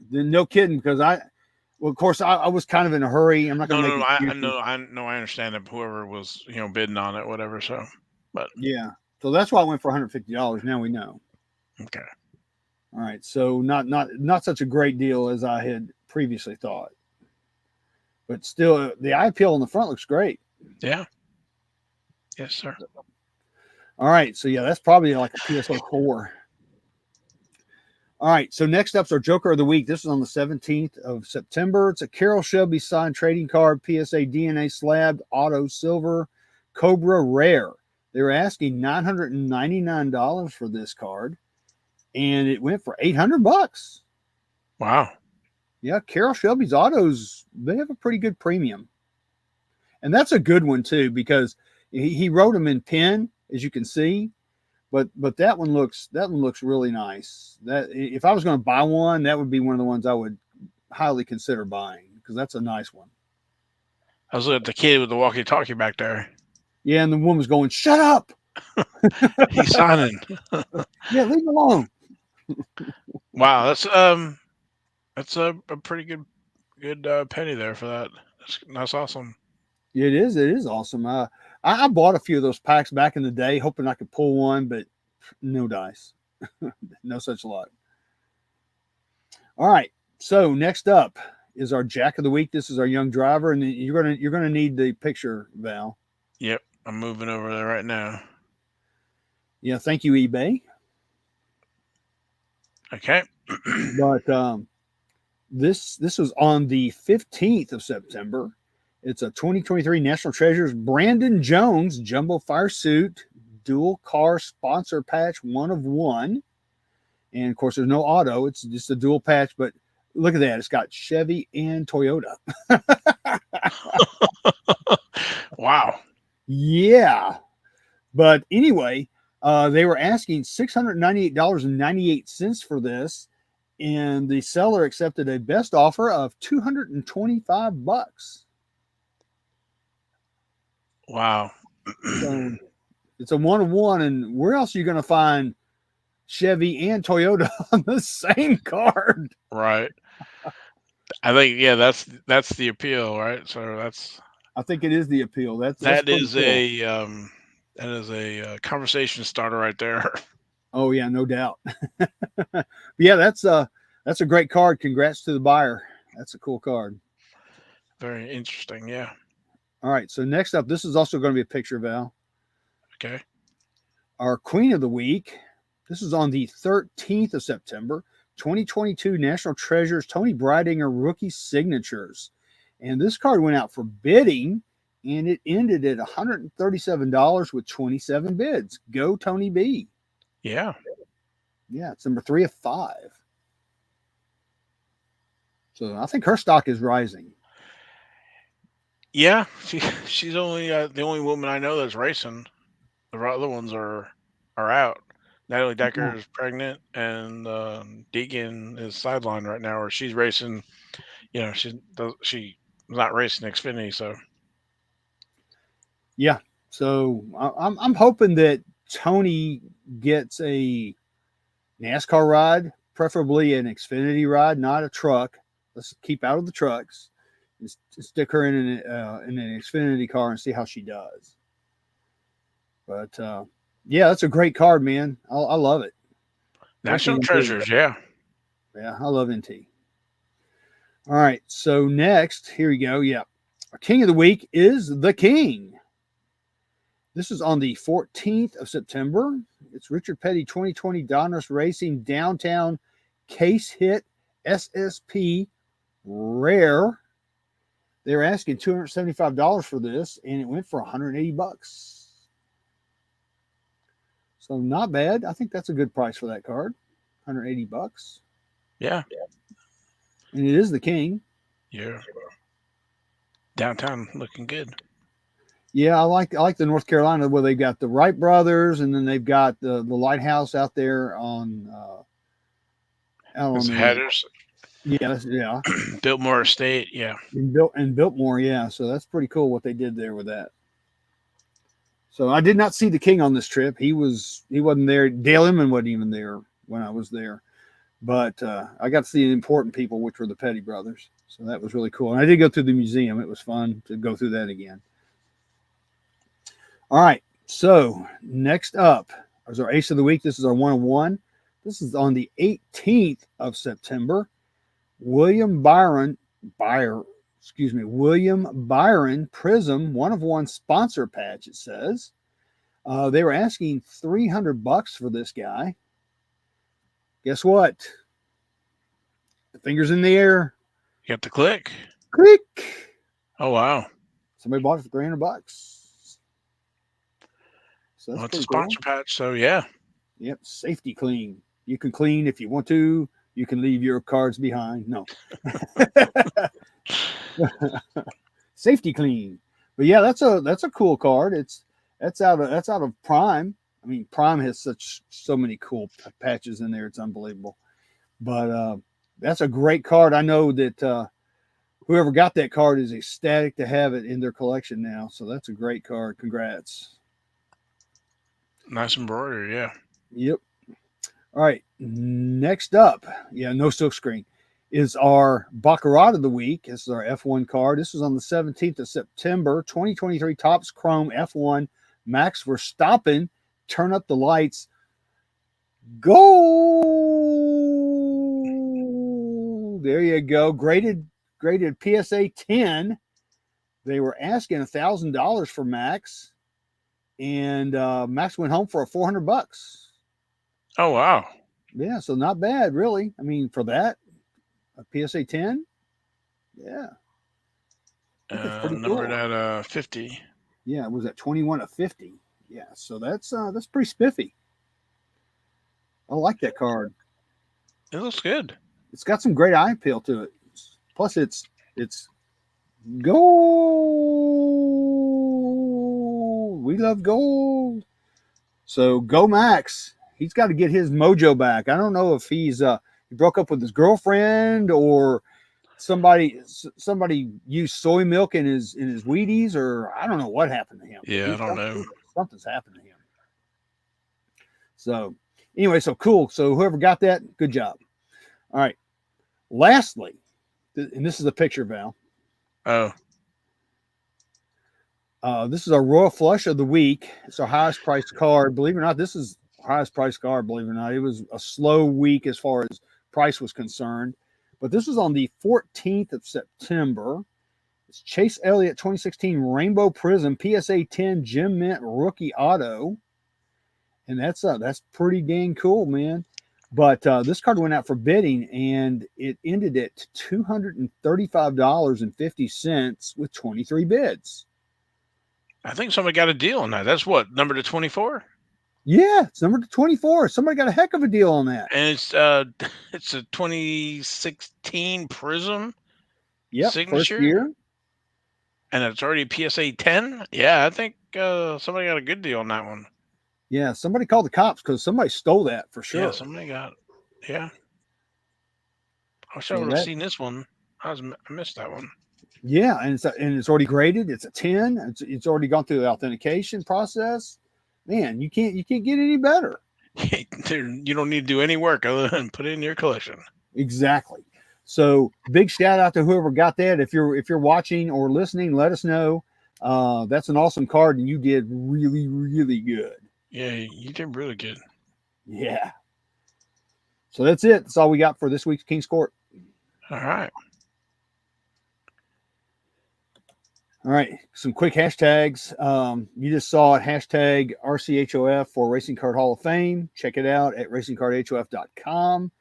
B: no kidding, because of course I was kind of in a hurry. I'm not going to
A: I understand that whoever was bidding on it, whatever. So, but
B: yeah, so that's why I went for $150. Now we know.
A: Okay.
B: All right, so not such a great deal as I had previously thought, but still the eye appeal on the front looks great.
A: Yeah. Yes, sir.
B: All right, so yeah, that's probably like a PSA 4. All right, so next up's our Joker of the Week. This is on the 17th of September. It's a Carroll Shelby signed trading card, PSA DNA slabbed, auto silver, Cobra rare. They were asking $999 for this card, and it went for $800.
A: Wow.
B: Yeah, Carroll Shelby's autos, they have a pretty good premium. And that's a good one too, because he wrote them in pen, as you can see, but that one looks really nice. That if I was going to buy one, that would be one of the ones I would highly consider buying, because that's a nice one.
A: I was looking at the kid with the walkie-talkie back there.
B: Yeah, and the woman's going, "Shut up!
A: He's signing.
B: Yeah, leave him alone."
A: Wow, that's a pretty good penny there for that. That's awesome.
B: It is. It is awesome. I bought a few of those packs back in the day, hoping I could pull one, but no dice, no such luck. All right. So next up is our Jack of the Week. This is our young driver, and you're gonna need the picture, Val.
A: Yep, I'm moving over there right now.
B: Yeah. Thank you, eBay.
A: Okay.
B: But this was on the 15th of September. It's a 2023 National Treasures Brandon Jones Jumbo Fire Suit dual car sponsor patch, 1 of 1. And of course, there's no auto. It's just a dual patch. But look at that. It's got Chevy and Toyota.
A: Wow.
B: Yeah. But anyway, they were asking $698.98 for this. And the seller accepted a best offer of $225.
A: Wow.
B: So it's a 1 of 1. And where else are you going to find Chevy and Toyota on the same card?
A: Right. I think that's the appeal, right? So
B: I think it is the appeal. That's
A: that
B: pretty
A: is
B: cool.
A: that is a conversation starter right there.
B: Oh yeah, no doubt. Yeah, that's a great card. Congrats to the buyer. That's a cool card.
A: Very interesting. Yeah.
B: All right, so next up, this is also going to be a picture, Val.
A: Okay.
B: Our Queen of the Week. This is on the 13th of September, 2022 National Treasures Tony Breidinger Rookie Signatures. And this card went out for bidding, and it ended at $137 with 27 bids. Go Tony B.
A: Yeah.
B: Yeah, it's number 3 of 5. So I think her stock is rising.
A: Yeah. She's only the only woman I know that's racing. The other ones are out. Natalie
B: Yeah.
A: Decker is pregnant, and Deegan is sidelined right now, or she's racing. She's not racing Xfinity, so
B: Yeah. So I'm hoping that Tony gets a NASCAR ride, preferably an Xfinity ride, not a truck. Let's keep out of the trucks. Just stick her in an Xfinity car and see how she does. But yeah, that's a great card, man. I love it.
A: National
B: Especially
A: Treasures. Yeah.
B: Yeah, I love NT. All right, so next, here we go. Yeah, our King of the Week is the King. This is on the 14th of September. It's Richard Petty 2020 Donruss Racing Downtown Case Hit SSP Rare. They were asking $275 for this, and it went for $180. So not bad. I think that's a good price for that card. $180.
A: Yeah.
B: And it is the King.
A: Yeah. Downtown looking good.
B: Yeah, I like the North Carolina where they've got the Wright brothers, and then they've got the lighthouse out there on out on
A: It's
B: the
A: headers.
B: yeah
A: Biltmore Estate. Yeah.
B: and Biltmore, yeah. So that's pretty cool what they did there with that. So I did not see the King on this trip. He wasn't there. Dale Inman wasn't even there when I was there, but I got to see the important people, which were the Petty brothers. So that was really cool. And I did go through the museum. It was fun to go through that again. All right. So next up is our Ace of the Week. This is our 1 of 1. This is on the 18th of September. William Byron Prism 1 of 1 sponsor patch. It says they were asking $300 for this guy. Guess what? The fingers in the air.
A: You got the click.
B: Click.
A: Oh wow.
B: Somebody bought it for $300. So that's
A: It's a
B: pretty
A: sponsor
B: cool.
A: patch, so yeah.
B: Yep, safety clean. You can clean if you want to. You can leave your cards behind. No. Safety clean. But yeah, that's a cool card. That's out of Prime. I mean, Prime has so many cool patches in there. It's unbelievable. But that's a great card. I know that whoever got that card is ecstatic to have it in their collection now. So that's a great card. Congrats.
A: Nice embroidery, yeah.
B: Yep. All right. Next up, yeah, no silk screen, is our Baccarat of the week. This is our F1 card. This was on the 17th of September, 2023 Topps Chrome F1 Max Verstappen. Turn up the lights. Go. There you go. Graded PSA 10. They were asking $1,000 for Max, and Max went home for $400.
A: Oh wow.
B: Yeah, so not bad, really. I mean, for that, a PSA 10, yeah, I think that's pretty
A: Numbered
B: cool.
A: at 50.
B: Yeah, it was at 21 of 50. Yeah, so that's pretty spiffy. I like that card.
A: It looks good.
B: It's got some great eye appeal to it. Plus, it's gold. We love gold. So go Max. He's got to get his mojo back. I don't know if he broke up with his girlfriend or somebody used soy milk in his Wheaties, or I don't know what happened to him.
A: Yeah, I don't know.
B: Something's happened to him. So anyway, so cool. So whoever got that, good job. All right. Lastly, and this is a picture, Val.
A: Oh,
B: This is our Royal Flush of the week. It's our highest priced card. Believe it or not, this is our highest priced card. Believe it or not, it was a slow week as far as price was concerned. But this was on the 14th of September. It's Chase Elliott 2016 Rainbow Prism PSA 10 Gem Mint Rookie Auto. And that's pretty dang cool, man. But this card went out for bidding, and it ended at $235.50 with 23 bids.
A: I think somebody got a deal on that. That's what, number to 24?
B: Yeah, it's number 24. Somebody got a heck of a deal on that.
A: And it's a 2016 Prism
B: Yep, first
A: signature,
B: year.
A: and it's already PSA 10. Yeah, I think somebody got a good deal on that one.
B: Yeah, somebody called the cops because somebody stole that for
A: Yeah,
B: sure.
A: somebody got. Yeah, I wish I
B: So
A: would have
B: that,
A: seen this one. I missed that one.
B: yeah, and it's already graded. It's a 10. It's already gone through the authentication process. Man, you can't get any better.
A: You don't need to do any work other than put it in your collection.
B: Exactly. So big shout out to whoever got that. If you're watching or listening, let us know. That's an awesome card, and you did really really good.
A: Yeah, you did really good.
B: Yeah. So that's it. That's all we got for this week's King's Court.
A: All right.
B: All right, some quick hashtags. You just saw it, hashtag RCHOF for Racing Card Hall of Fame. Check it out at racingcardhof.com.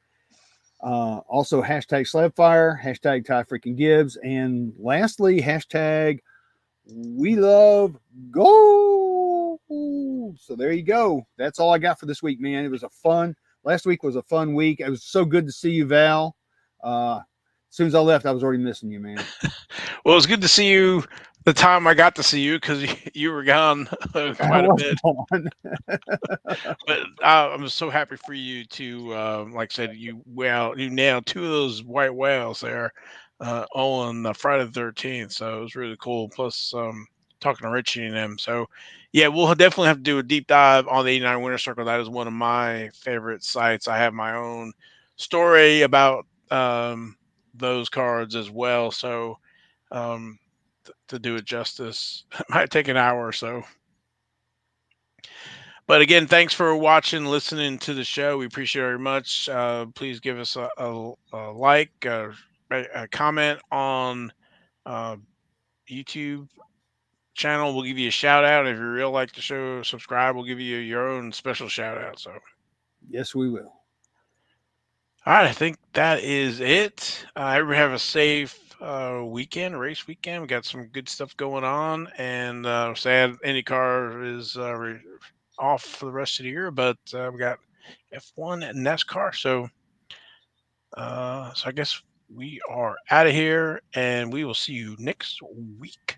B: Also, hashtag Slabfire, hashtag Ty Freaking Gibbs, and lastly, hashtag We Love Gold. So there you go. That's all I got for this week, man. It was last week was a fun week. It was so good to see you, Val. As soon as I left, I was already missing you, man.
A: Well, it's good to see you the time I got to see you because you were gone quite a bit. But I'm so happy for you to, like I said, you nailed two of those white whales there on Friday the 13th. So it was really cool. Plus, talking to Richie and them. So, yeah, we'll definitely have to do a deep dive on the 89 Winter Circle. That is one of my favorite sites. I have my own story about those cards as well. So, um, to do it justice, it might take an hour or so. But again, thanks for watching, listening to the show. We appreciate it very much. Please give us a like, a comment on uh, YouTube channel. We'll give you a shout out. If you really like the show, subscribe. We'll give you your own special shout out. So,
B: Yes, we will.
A: all right, I think that is it. Everybody have a safe race weekend. We got some good stuff going on, and sad IndyCar is off for the rest of the year, but we got F1 and NASCAR. So I guess we are out of here, and we will see you next week.